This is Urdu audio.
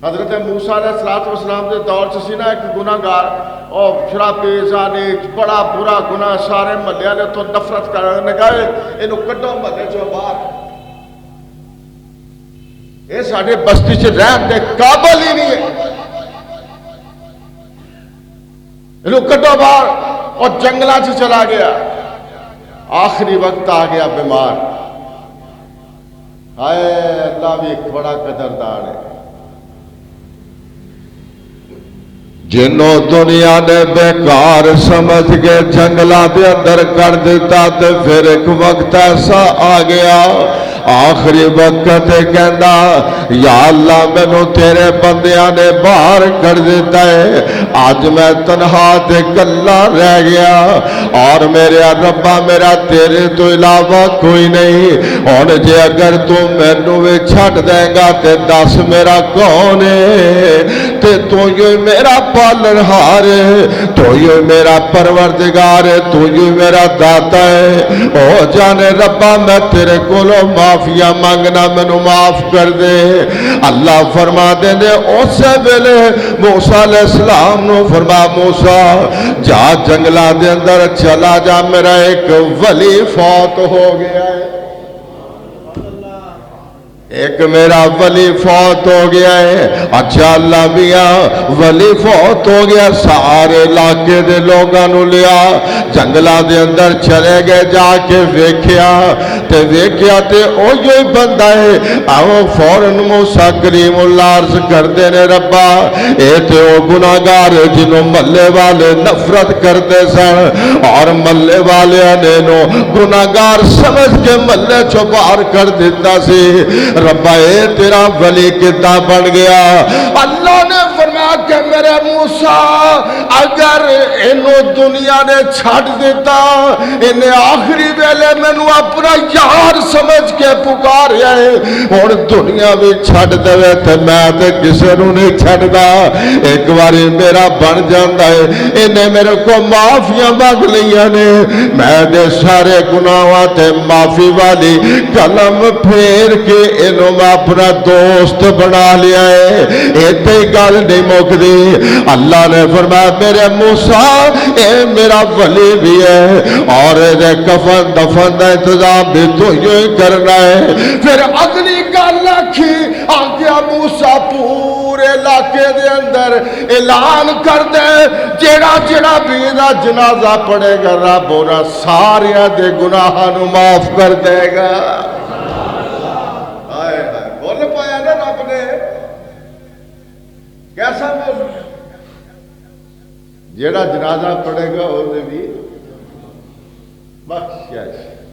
حضرت موسیٰ علیہ السلام کے دور سے سی نا ایک گناہگار اور شرابی زانی بڑا برا گناہ سارے محلے والے تو نفرت کرنے گئے اینو کڈو محلے چوں باہر یہ ساڈے بستی چ رہن دے قابل ہی نہیں ہے اینو کڈو باہر اور جنگلاں چ چلا گیا آخری وقت آ گیا بیمار ہائے اللہ بھی ایک بڑا قدردان ہے جنوں دنیا نے بیکار سمجھ کے جنگلہ دے اندر کر دیتا تے پھر ایک وقت ایسا آ گیا آخری وقت کہندا یا اللہ مینوں تیرے بندیاں نے باہر کر دیتا ہے آج میں تنہا تے کلا رہ گیا اور میرے ربا میرا تیرے تو علاوہ کوئی نہیں اور جے اگر تو مینوں وی چھڈ دے گا تے دس میرا کون ہے تے تو یہ میرا پالنہار ہے تو یہ میرا پروردگار ہے تو یہ میرا داتا ہے او جانے ربا میں تیرے کولو معافیا مانگنا مینوں معاف کر دے اللہ فرما دے نے اس ویلے موسیٰ علیہ السلام نو فرما موسیٰ جا جنگلہ دے اندر چلا جا میرا ایک ولی فوت ہو گیا ہے ایک میرا ولی فوت ہو گیا ہے اچھا اللہ میاں ولی فوت ہو گیا سارے علاقے دے لوگاں نو لیا جنگلہ دے اندر چلے گئے جا کے ویکھیا تے او یہ بندہ ہے آؤ فوراً موسیٰ کریم اللہ عرض کر دینے ربا اے تے او گناہگار جنہوں ملے والے نفرت کرتے سن اور ملے والے انہوں گناہگار سمجھ کے ملے چو باہر کر دیتا سی ربا اے تیرا ولی کتا بن گیا اللہ نے فرمایا کہ میرے موسیٰ اگر انہوں دنیا نے چھاڑ دیتا انہیں آخری ویلے میں اپنا یار سمجھ کے پکار ہے اور دنیا بھی چھڑ دے تے میں تے کسے نو نہیں چھڑ دا ایک باری میرا بن جاندا ہے انہیں میرے کو معافیاں مانگ لیا نے میں دے سارے گناہاں تے معافی والی قلم پھیر کے انہوں میں اپنا دوست بنا لیا ہے ایتے گل نہیں موک دی اللہ نے فرمایا میرے موسیٰ اے میرا ولی بھی ہے اور اے کفن دفن دا انتظام بھی تو یہ کرنا ہے پھر اگلی گل رکھی آگیا موسیٰ پورے علاقے دے اندر اعلان کر دے جیڑا جیڑا بھی دا جنازہ پڑے گا رب اور سارے دے گناہاں نو معاف کر دے گا بول پایا نا رب نے کیسا بول جیڑا جنازہ پڑے گا وہ بھی بخشش